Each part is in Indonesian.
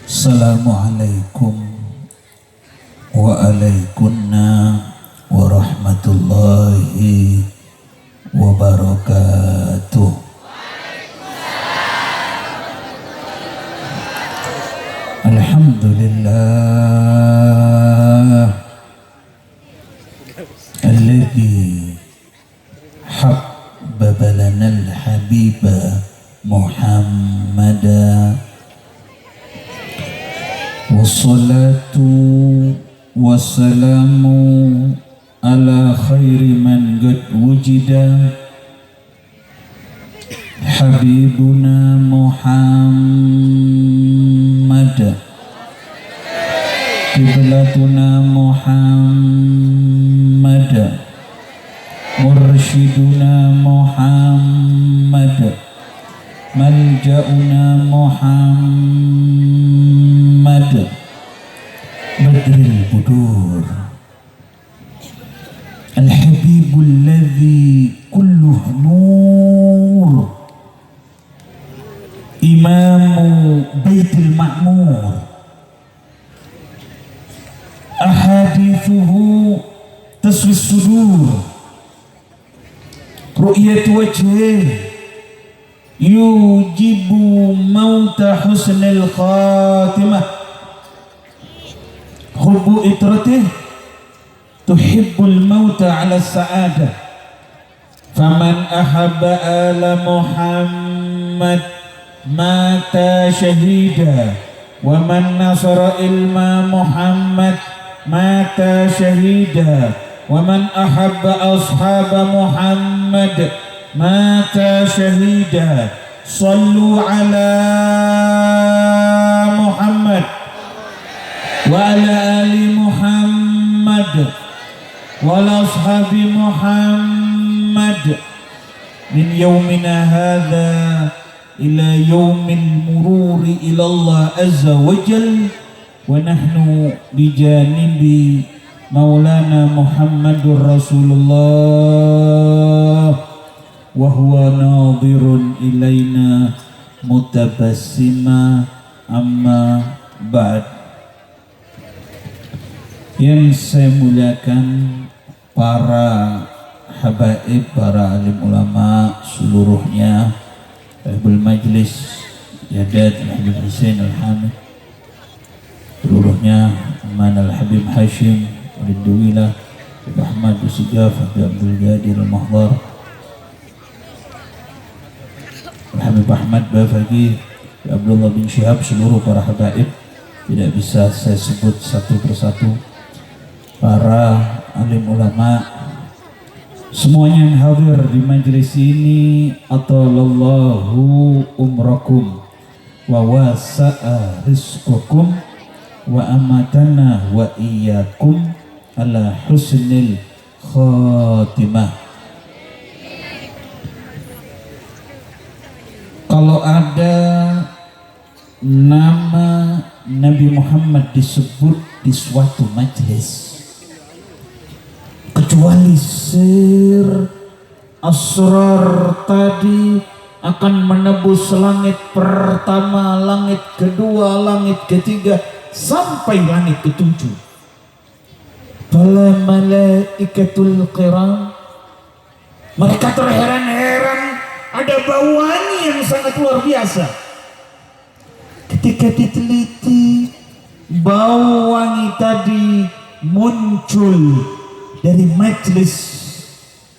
Assalamualaikum warahmatullahi wabarakatuh. Alhamdulillah alladzi habbaba lana al-habiba Muhammadan. Wassalatu wassalamu ala khairi man qad wujida habibuna Muhammad, qiblatuna Muhammad, mursyiduna Muhammad, malja'una Muhammad, badril budur, al-habibul ladzi kulluhu nur, imamu baitul ma'mur, ahadithuhu taswis sudur, ru'yat wajhih yujibu mauta husnil khatimah, hubbu itratih tuhibbul mauta ala sa'adah, faman ahabba ala Muhammad mata syahida, wa man nasara ilma Muhammad mata syahida, wa man ahabba ashaba Muhammad mata syahida. Sallu ala Muhammad wa ala ali Muhammad wa ala ashabi Muhammad min yaumina hadha ila yaumil mururi ila Allah azza wa jal, wa nahnu bijanibi maulana Muhammadur Rasulullah wa huwa nadhirun ilaina mutabassima, amma ba'd. Yang saya muliakan para habaib, para alim ulama seluruhnya, Habibul Majlis Yadat Al-Habib Hussein Al-Hamid, seluruhnya Aman Al-Habib Hashim Al-Duwilah, Habib Ahmad Usigaf, Habib Abdul Qadir Al-Mahdar, Habib Ahmad Bafagi, Abdullah bin Syihab, seluruh para habaib tidak bisa saya sebut satu persatu, para alim ulama semuanya yang hadir di majelis ini, atalallahu umrakum wa wasa'a rizqukum wa amatana wa iyyakum ala husnil khatimah. Kalau ada nama Nabi Muhammad disebut di suatu majelis, kecuali sir asrar tadi akan menebus langit pertama, langit kedua, langit ketiga, sampai langit ketujuh. Fala malaikatul kiram, mereka terheran-heran, ada bau wangi yang sangat luar biasa. Ketika diteliti, bau wangi tadi muncul dari majlis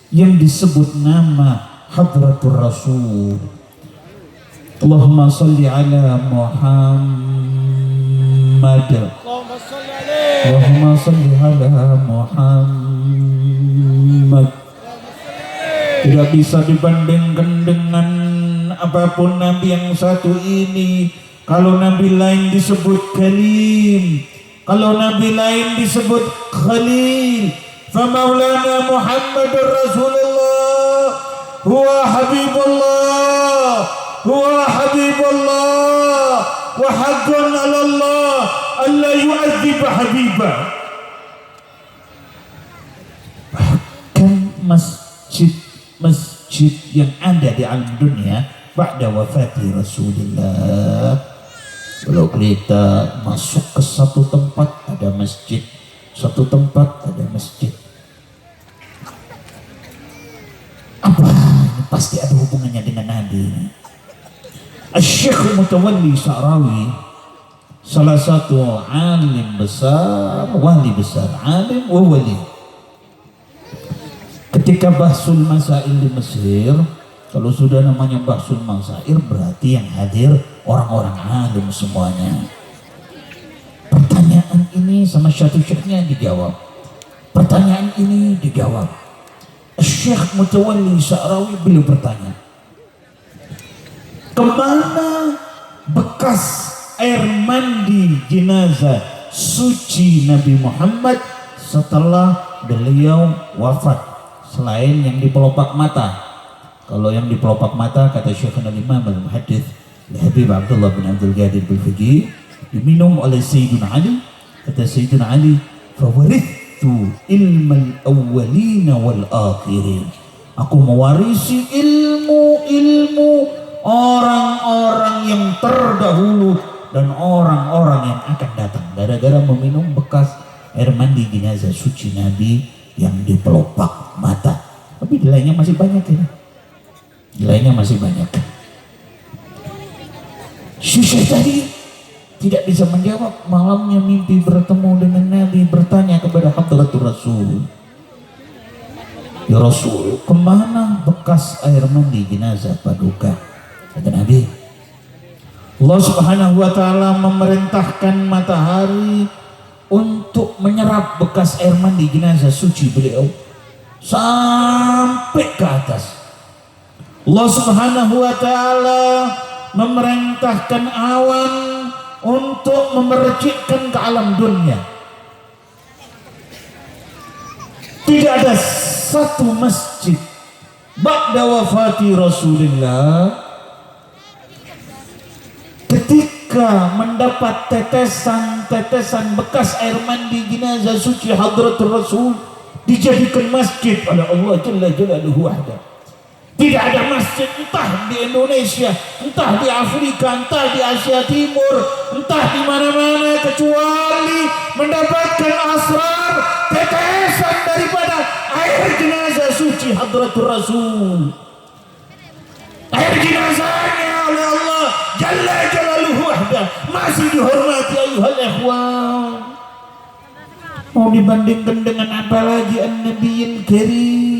yang disebut nama Hadratur Rasul. Allahumma salli ala Muhammad, Allahumma salli ala Muhammad. Tidak bisa dibandingkan dengan apapun Nabi yang satu ini. Kalau Nabi lain disebut Kalim, kalau Nabi lain disebut Khalil, famaulana Muhammadur Rasulullah huwa Habibullah, huwa Habibullah, wa haqqun 'ala Allah alla yu'adzib habibah. Bahkan masjid yang ada di alam dunia ba'da wafati Rasulullah Kalau kita masuk ke satu tempat ada masjid, satu tempat ada masjid. Apa? Ini pasti ada hubungannya dengan Nabi. Syekh Mutawalli Sya'rawi, salah satu alim besar, wali besar, alim wa wali. Ketika bahsul masail di Mesir, kalau sudah namanya bahsul masail berarti yang hadir orang-orang alim semuanya. Pertanyaan ini sama satu syekhnya dijawab, pertanyaan ini dijawab. Syekh Mutawalli Sya'rawi beliau bertanya, kemana bekas air mandi jenazah suci Nabi Muhammad setelah beliau wafat, selain yang di pelopak mata? Kalau yang di pelopak mata kata Syekhul Imam al-Muhaddits Habib Abdullah bin Abdul Qadir al-Fiqih diminum oleh Sayyidina Ali. Kata Sayyidina Ali, fawarithu ilmal awwalina wal akhirin, aku mewarisi ilmu orang-orang yang terdahulu dan orang-orang yang akan datang, gara-gara meminum bekas air mandi jenazah suci Nabi yang di pelopak mata. Tapi di lainnya masih banyak ini, di lainnya masih banyak. Syekh tadi tidak bisa menjawab. Malamnya mimpi bertemu dengan Nabi, bertanya kepada Hadratur Rasul, ya Rasul, kemana bekas air mandi jenazah paduka? Kata Nabi, Allah Subhanahu wa ta'ala memerintahkan matahari untuk menyerap bekas air mandi jenazah suci beliau sampai ke atas. Allah Subhanahu wa ta'ala memerintahkan awan untuk memercikkan ke alam dunia. Tidak ada satu masjid ba'da wafati Rasulullah ketika mendapat tetesan-tetesan bekas air mandi jenazah suci Hadratul Rasul dijadikan masjid oleh Allah Jalla Jalaluhu wahda. Tidak ada masjid, entah di Indonesia, entah di Afrika, entah di Asia Timur, entah di mana-mana, kecuali mendapatkan asrar tetesan daripada air jenazah suci Hadratul Rasul. Air jenazahnya oleh Allah Jalla Jalaluhu wahda masih dihormati ayuhal ikhwan. Mau dibandingkan dengan apa lagi An-Nabiyil Karim?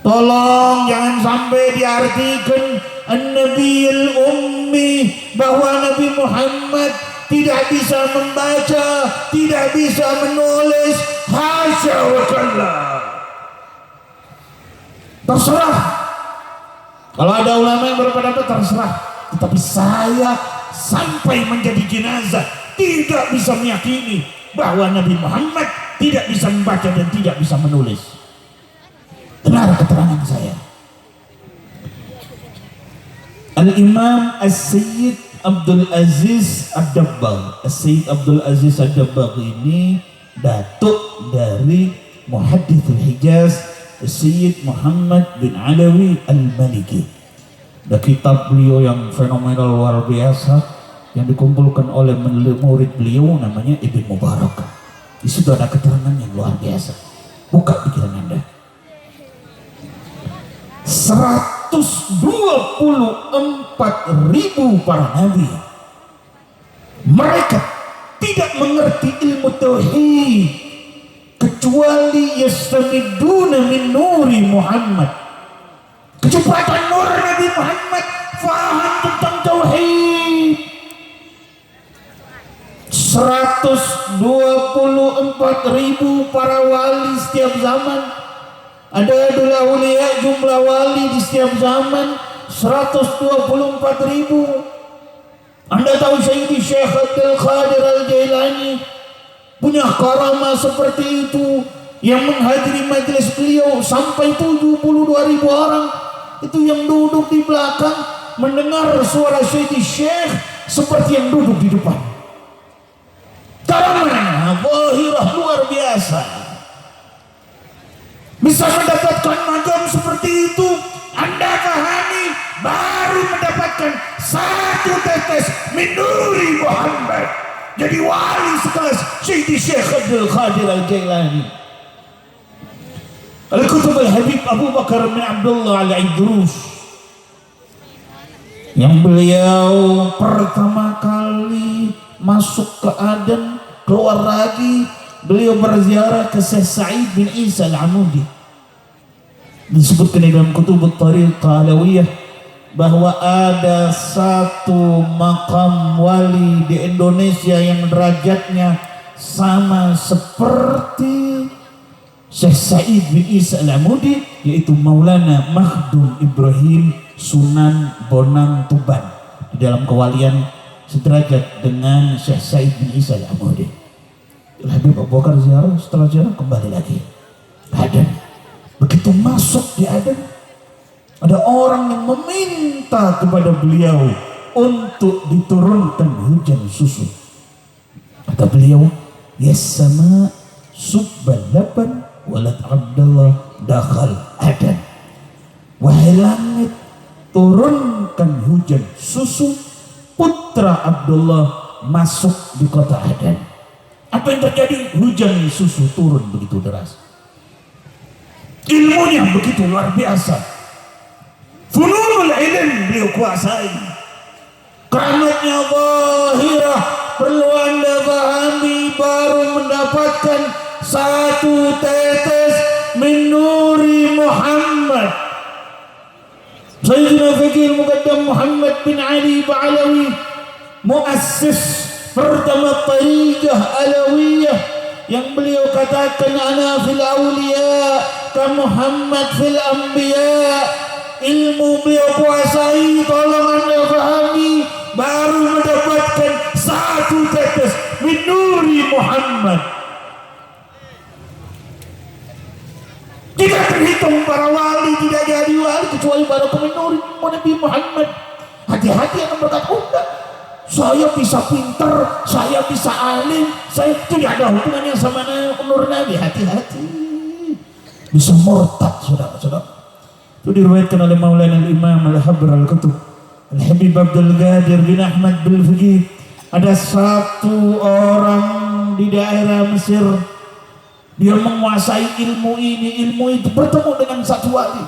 Tolong jangan sampai diartikan An-Nabiyil Ummi, bahwa Nabi Muhammad tidak bisa membaca, tidak bisa menulis. Hasya wa kalla. Terserah. Kalau ada ulama yang berpendapat terserah. Tetapi saya sampai menjadi jenazah tidak bisa meyakini bahwa Nabi Muhammad tidak bisa membaca dan tidak bisa menulis. Benar keterangan saya. Al-Imam As-Sayyid Abdul Aziz Ad-Dabbagh. As-Sayyid Abdul Aziz Ad-Dabbagh ini datuk dari Muhaddithul Hijaz As-Sayyid Muhammad bin Alawi Al-Maliki. Ada kitab beliau yang fenomenal luar biasa yang dikumpulkan oleh murid beliau namanya Ibn Mubarak. Di situ ada keterangan yang luar biasa. Buka pikiran Anda. 124.000 para nabi, mereka tidak mengerti ilmu tauhid kecuali yastamiduna min nuri Muhammad, kecepatan nur Nabi Muhammad, faham tentang tauhid. 124.000 para wali setiap zaman. Ada dulu awliya, jumlah wali di setiap zaman 124.000. Anda tahu Sayyidi Syekh Abdul Qadir Al-Jailani punya karamah seperti itu, yang menghadiri majelis beliau sampai 72.000 orang itu yang duduk di belakang mendengar suara Sayyidi Syekh seperti yang duduk di depan. Karamahnya zahirah luar biasa. Bisa mendapatkan magam seperti itu, Anda pahami, baru mendapatkan satu tetes min nuri Muhammad. Jadi wali sekelas Syekh Abdul Qadir Al-Jailani. Al-Kutub Al-Habib Abu Bakar bin Abdullah Al-Idrus, yang beliau pertama kali masuk ke Aden, keluar lagi beliau berziarah ke Syekh Sa'id bin Isa Al-Amudi. Disebutkan dalam Kutub At-Tariqah Alawiyah bahwa ada satu makam wali di Indonesia yang derajatnya sama seperti Syekh Sa'id bin Isa Al-Amudi, yaitu Maulana Makhdum Ibrahim Sunan Bonang Tuban, di dalam kewalian sederajat dengan Syekh Sa'id bin Isa Al-Amudi. Habib Abu Bakar ziarah, setelah ziarah kembali lagi ke Aden. Begitu masuk di Aden, ada orang yang meminta kepada beliau untuk diturunkan hujan susu. Kata beliau, ya sama subbal laban walad Abdullah dakhal Aden. Wahai langit, turunkan hujan susu, putra Abdullah masuk di kota Aden. Apa yang terjadi? Hujan susu turun begitu deras. Ilmunya begitu luar biasa. Fununul ilm beliau kuasai. Keramatnya zahirah perlu anda pahami baru mendapatkan satu tetes min nuri Muhammad. Sayyidina Fakir Muqaddam Muhammad bin Ali Ba'alawi, muassis pertama tariqah Alawiyah, yang beliau katakan ana fil awliya ka Muhammad fil anbiya. Ilmu beliau kuasai, tolong anda pahami baru mendapatkan satu tetes min nuri Muhammad. Tidak terhitung para wali tidak jadi wali kecuali baru min nuri Nabi Muhammad. Hati-hati yang berkata, oh enggak, saya bisa pinter, saya bisa alim, saya tidak ada hubungannya sama nur Nabi. Hati-hati, bisa murtad saudara-saudara. Itu diriwayatkan oleh Maulana Al-Imam Al-Habr Al-Kutub Al-Habib Abdul Qadir bin Ahmad bin Faqih. Ada satu orang di daerah Mesir, dia menguasai ilmu ini, ilmu itu, bertemu dengan satu wali.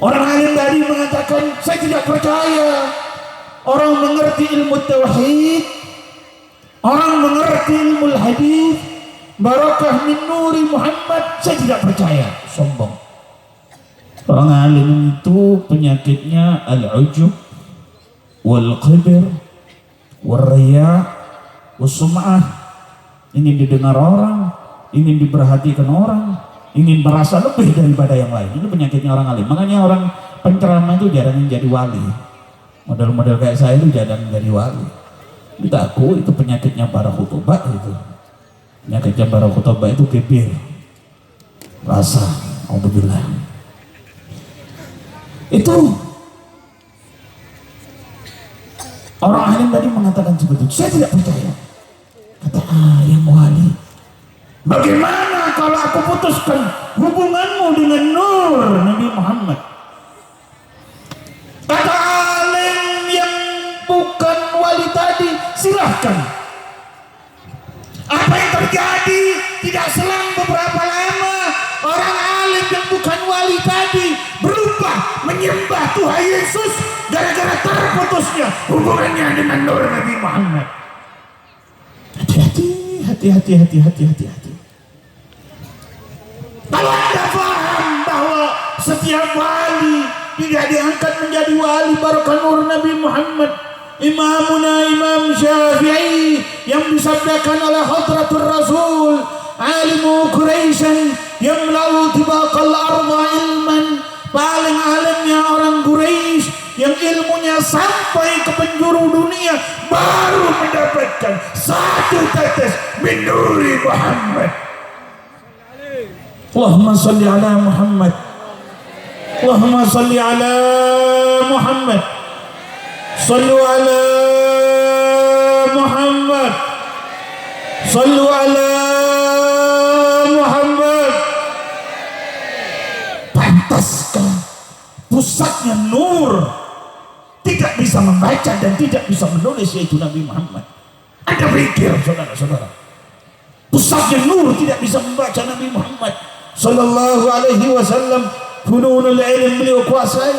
Orang alim tadi mengatakan, saya tidak percaya. Orang mengerti ilmu tauhid, orang mengerti ilmu hadis, barakah min nuri Muhammad, saya tidak percaya. Sombong. Orang alim itu penyakitnya al-ujub wal-qibr wal-riya wal-sum'ah. Ingin didengar orang, ingin diperhatikan orang, ingin merasa lebih daripada yang lain. Itu penyakitnya orang alim. Makanya orang penceramah itu jarang jadi wali. Model-model kayak saya itu jarang jadi wali. Kita aku itu penyakitnya para khutbah itu. Penyakitnya para khutbah itu kibir, rasa, alhamdulillah. Itu orang alim tadi mengatakan seperti itu. Saya tidak percaya. Kata yang wali, bagaimana kalau aku putuskan hubunganmu dengan nur Nabi Muhammad? Kata alim yang bukan wali tadi, silahkan. Apa yang terjadi? Tidak selang beberapa lama, orang alim yang bukan wali tadi berubah menyembah Tuhan Yesus gara-gara terputusnya hubungannya dengan nur Nabi Muhammad. Hati-hati. Kalau anda paham bahwa setiap wali tidak diangkat menjadi wali barakah nur Nabi Muhammad. Imamuna Imam Syafi'i yang disabdakan oleh Hadratul Rasul, alimu Quraisyan yang lau tibaqal arda ilman, paling alimnya orang Quraisy yang ilmunya sampai ke penjuru dunia baru mendapatkan satu tetes min nuri Muhammad. Allahumma salli ala Muhammad, Allahumma salli ala Muhammad, sallu ala Muhammad, sallu ala Muhammad. Pantaskah pusatnya nur tidak bisa membaca dan tidak bisa menulis, yaitu Nabi Muhammad. Anda pikir saudara-saudara, pusatnya nur tidak bisa membaca Nabi Muhammad sallallahu alaihi wasallam, fununul ilm beliau kuasai.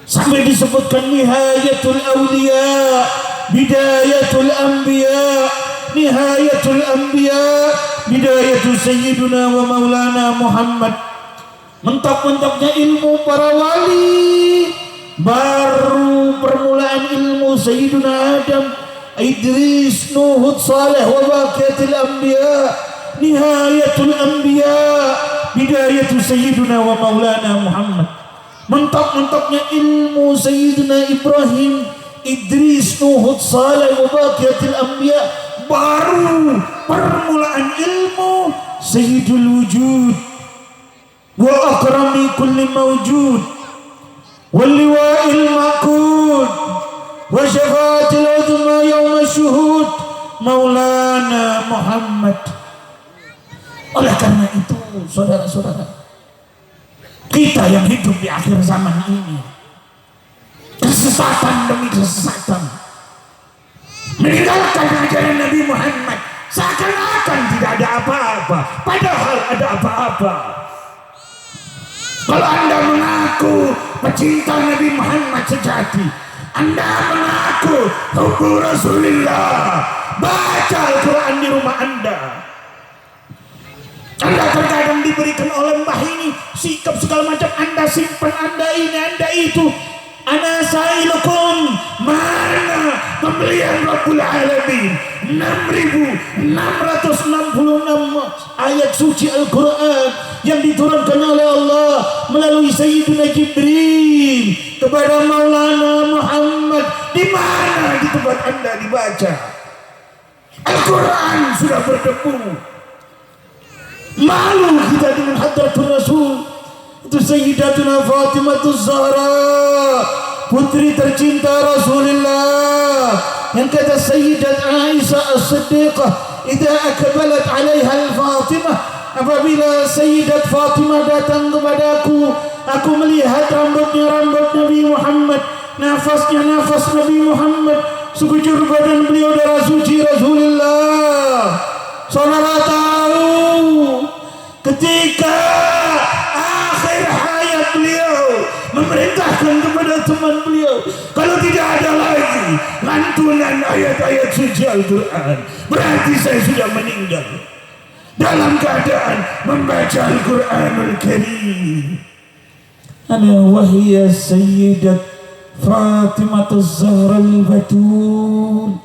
Sampai disebutkan nihayatul awliya, bidayatul anbiya, nihayatul anbiya, bidayatul sayyiduna wa maulana Muhammad. Mentok-mentoknya ilmu para wali, baru permulaan ilmu Sayyiduna Adam, Idris, Nuh, Saleh, wa baqiyatul anbiya, nihayatul anbiya, bidayatul Sayyiduna wa maulana Muhammad. Mentok-mentoknya ilmu Sayyidina Ibrahim, Idris, Nuh, Saleh, wa baqiyatul anbiya, baru permulaan ilmu Sayyidul wujud wa akrami kulli mawjud wal liwa'il ma'qud wa syafaatil uzma yaum syuhud maulana Muhammad. Oleh karena itu saudara-saudara, kita yang hidup di akhir zaman ini, kesesatan demi kesesatan, meninggalkan ajaran Nabi Muhammad seakan-akan tidak ada apa-apa, padahal ada apa-apa. Kalau Anda mengaku pecinta Nabi Muhammad sejati, Anda mengaku hubbu Rasulullah, baca Al-Quran di rumah Anda. Anda terkadang diberikan oleh mbah ini sikap segala macam, Anda simpan, Anda ini, Anda itu. Ana sa'ilukum, mana pembelian Rabbul Alamin 6.666 ayat suci Al-Quran yang diturunkan oleh Allah melalui Sayyidina Jibril kepada Maulana Muhammad. Di mana di tempat Anda dibaca Al-Quran sudah berdebu. Malu kita dengan hadratul Rasul. Itu Sayyidatuna Fatimah Zahra, putri tercinta Rasulullah, yang kata Sayyidat Aisyah As-Siddiqah, idza akbalat 'alaiha al-Fatimah, apabila Sayyidat Fatimah datang kepadaku, aku melihat rambutnya rambut Nabi Muhammad, nafasnya nafas Nabi Muhammad, sekujur badan beliau darah suci Rasulullah. Saudara tahu ketika akhir hayat beliau memerintahkan kepada teman beliau, kalau tidak ada lagi lantunan ayat-ayat suci Al-Quran, berarti saya sudah meninggal dalam keadaan membaca Al-Quranul Karim. Ana wahiyya Sayyidat Fatimah Zahra al-Batul,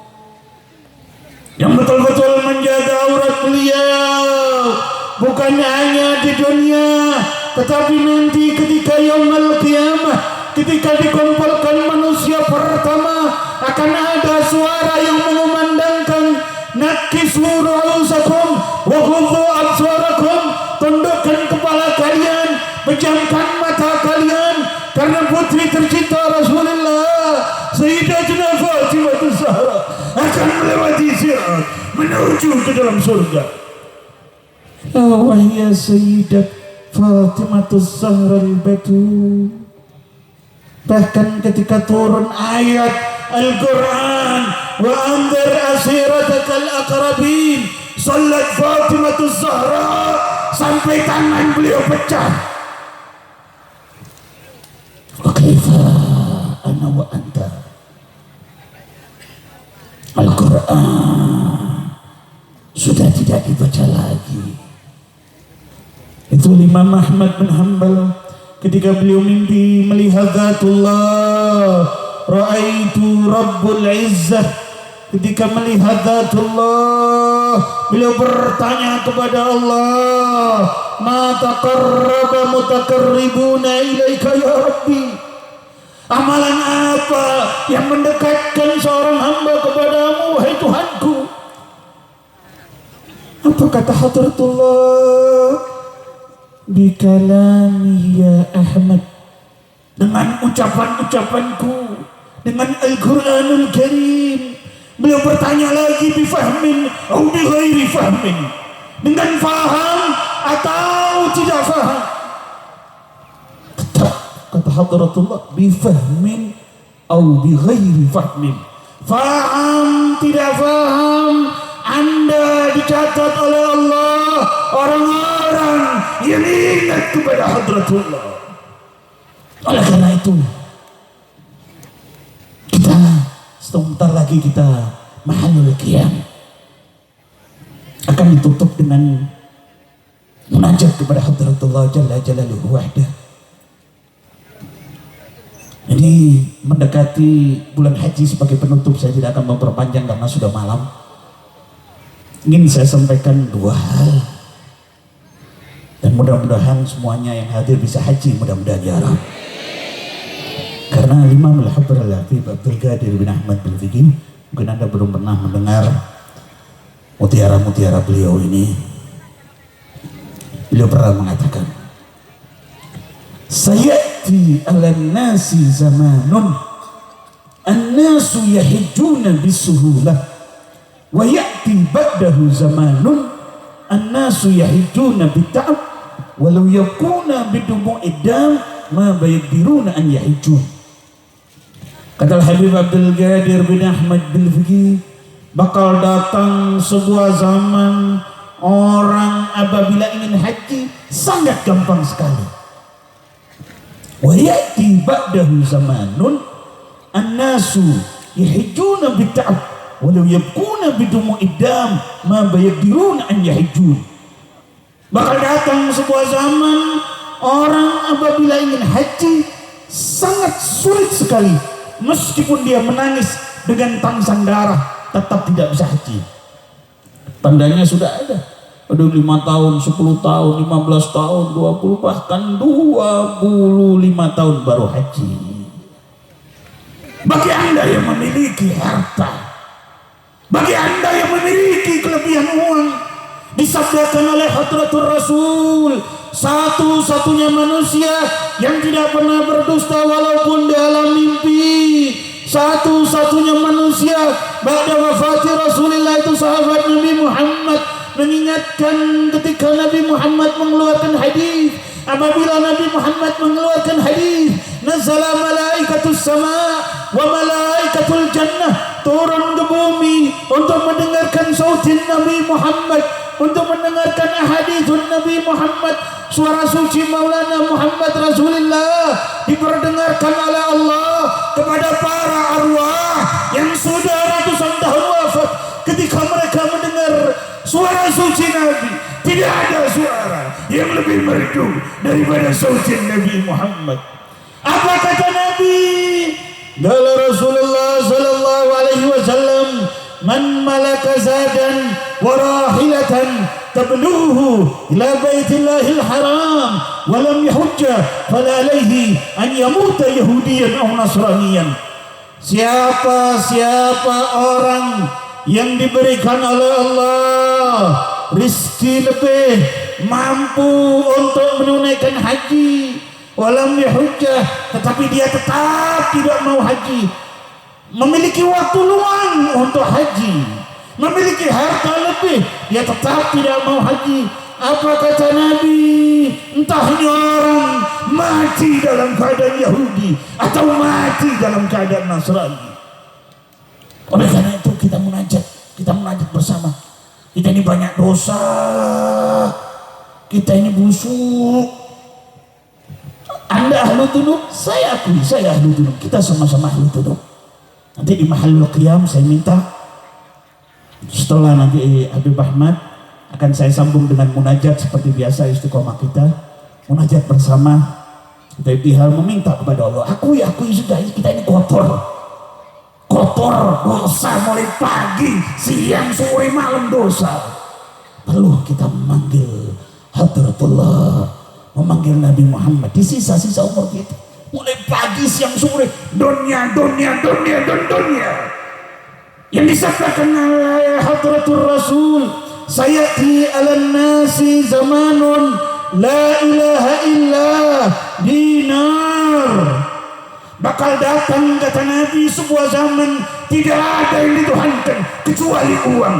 yang betul-betul menjaga aurat beliau, bukan hanya di dunia, tetapi nanti ketika yaumul qiyamah, ketika dikumpulkan manusia pertama, akan ada suara yang mengumandangkan, nakisu ru'usakum wa ghuddu absarakum, tundukkan kepala kalian, pejamkan mata kalian, karena putri tercinta Rasulullah Sayyidatuna Fatimah Zahra akan melewati sirat menuju ke dalam surga. Wahya Sayyidat Fatimah Zahra al-Batul. Bahkan ketika turun ayat Al-Quran, wa anzir ashiratakal aqrabin, salat Fatimah Zahra sampai tangan beliau pecah. Wa kaifa ana wa anta, Al-Quran sudah tidak dibaca lagi. Itu Imam Ahmad bin Hanbal ketika beliau mimpi melihat Zatullah, ra'aitu Rabbul Izzah. Ketika melihat Zatullah, beliau bertanya kepada Allah, ma taqarraba mutaqarribuna ilaika ya Rabbi, amalan apa yang mendekatkan seorang hamba kepadamu wahai Tuhanku? Apa kata Hadratullah? Bikalami ya Ahmad, dengan ucapan-ucapanku, dengan Al-Quranul Karim. Beliau bertanya lagi, bifahmin atau bighairi fahmin, dengan faham atau tidak faham. Tetap kata hadratullah bifahmin au bighairi fahmin. Faham tidak faham, Anda dicatat oleh Allah orang-orang yang ingat kepada hadratullah. Oleh karena itu kita sebentar lagi kita mahalul qiyam akan ditutup dengan munajat kepada hadratullah jalla jalaluhu wahdah. Ini mendekati bulan haji sebagai penutup, saya tidak akan memperpanjang karena sudah malam. Ingin saya sampaikan dua hal, dan mudah-mudahan semuanya yang hadir bisa haji, mudah-mudahan ya Rabb. Karena Imam Al-Habr Al-Habib Abdul Qadir bin Ahmad bin Fiqih, mungkin Anda belum pernah mendengar mutiara-mutiara beliau ini. Beliau pernah mengatakan, sayati ala nasi zamanun an-nasu yahijjuna bisuhulah wa ya'ti ba'dahu zamanun an-nasu yahijjuna bita'ab walau yakuna bidumu'id dam ma bayaqdiruna an yahijjun. Kata Habib Abdul Qadir bin Ahmad bin Fiqih, bakal datang sebuah zaman orang apabila ingin haji sangat gampang sekali. Wa ya'ti ba'dahu zamanun an-nasu yahijjuna bita'ab walau yabkuna bidumu'id dam ma bayaqdiruna an yahijjun. Bakal datang sebuah zaman orang apabila ingin haji sangat sulit sekali, meskipun dia menangis dengan tangsang darah tetap tidak bisa haji. Tandanya sudah ada. Ada 5 tahun, 10 tahun, 15 tahun, 20, bahkan 25 tahun baru haji. Bagi Anda yang memiliki harta, bagi Anda yang memiliki kelebihan uang, disabdakan oleh Hadratur Rasul, satu-satunya manusia yang tidak pernah berdusta walaupun dalam mimpi, satu-satunya manusia ba'da wafati Rasulullah itu sahabat Nabi Muhammad. Mengingatkan ketika Nabi Muhammad mengeluarkan hadis, apabila Nabi Muhammad mengeluarkan hadis, nazala malaikatus sama wa malaikatul jannah, turun ke bumi untuk mendengarkan sautin Nabi Muhammad, untuk mendengarkan ahadithun Nabi Muhammad. Suara suci Maulana Muhammad Rasulullah diperdengarkan oleh Allah kepada para arwah yang sudah ratusan tahun wafat. Ketika mereka mendengar suara suci Nabi, tidak ada suara yang lebih merdu daripada sautin Nabi Muhammad. Apa kata Nabi? Qala Rasulullah sallallahu alaihi wasallam, man malaka zadan wa rahilatan tabluhu ila baitillahil haram wa lam yahujja fala alaihi an yamuta yahudiyan aw nasraniyan. Siapa orang yang diberikan oleh Allah rizki lebih, mampu untuk menunaikan haji, walam yahujjah, tetapi dia tetap tidak mau haji, memiliki waktu luang untuk haji, memiliki harta lebih, dia tetap tidak mau haji. Apa kata Nabi? Entahnya orang mati dalam keadaan Yahudi atau mati dalam keadaan Nasrani. Oleh karena itu kita munajat bersama. Kita ini banyak dosa, kita ini busuk. Anda ahlu dzunub, saya akui saya ahlu dzunub, kita sama-sama ahlu dzunub. Nanti di mahalul qiyam saya minta, setelah nanti Habib Ahmad akan saya sambung dengan munajat seperti biasa istiqomah kita, munajat bersama. Kita ibtihal meminta kepada Allah, akui sudah kita ini kotor dosa, mulai pagi, siang, sore, malam dosa. Perlu kita memanggil Hadratullah, memanggil Nabi Muhammad di sisa-sisa umur kita, mulai pagi, siang, sore, dunia yang disabdakan oleh Hadratur Rasul. Sayati alan nasi zamanun la ilaha illa dinar. Bakal datang kata Nabi sebuah zaman tidak ada yang dituhankan kecuali uang.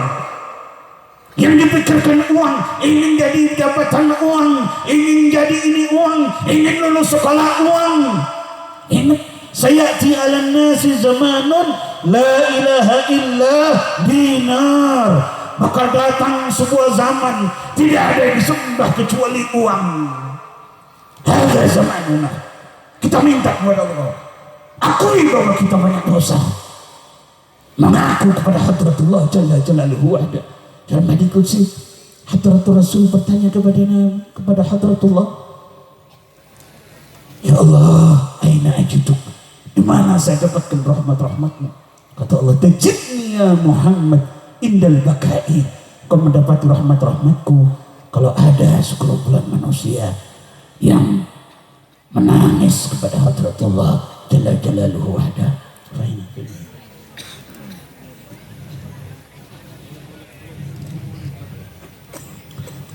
Yang dipikirkan uang, ingin jadi jabatan uang, ingin jadi ini uang, ingin lulus sekolah uang. Ingat, sayati 'alan nasi zamanun la ilaha illa dinar. Maka datang sebuah zaman tidak ada yang disembah kecuali uang. Hadza zamanuna. Kita minta kepada Allah, akui bahwa kita banyak dosa, mengaku kepada hadratullah jalla jalaluhu wahda. Dalam hadits qudsi, hadratul Rasul bertanya kepada hadratullah, ya Allah, aina ajiduk, di mana saya dapatkan rahmat-rahmatmu? Kata Allah, tajidni ya Muhammad indal bakai, kau mendapat rahmat-rahmatku kalau ada segerombolan manusia yang menangis kepada hadratullah jalla jalaluhu wahda.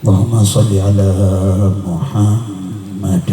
Allahumma salli ala Muhammad